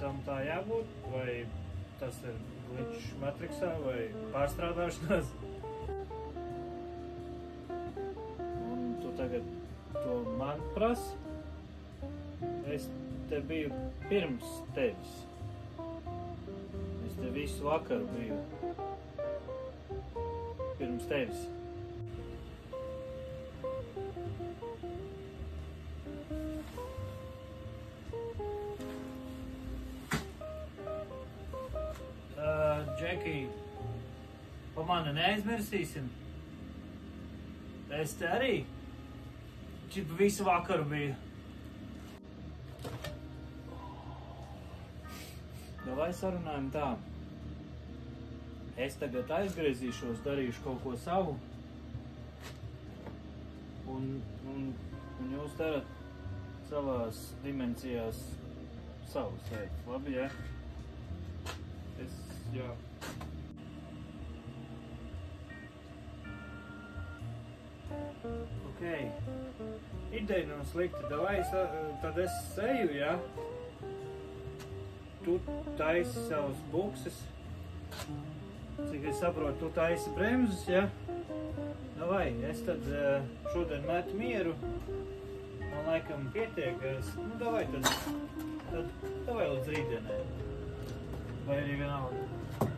Tam tā jābūt, vai tas ir glitch matriksā, vai pārstrādāšanās? Un tu tagad to man prasi? Es te biju pirms tevis. Es te visu vakaru biju pirms tevis. Džeki, pa mani neaizmirsīsim? Es te arī visu vakaru biju. Vai sarunājam tā? Es tagad aizgriezīšos, darīšu kaut ko savu, un jūs darat savās dimensijās savus veids. Labi, ja? Jā. Ok. Ideja nav slikta. Davai, tad es eju, ja? Tu taisi savus bukses. Cik es saprotu, tu taisi bremzes, ja? Davai, es tad šodien metu mieru. Man laikam pietiek. Nu, davai tad davai līdz rītdienai. Vai arī vienalga.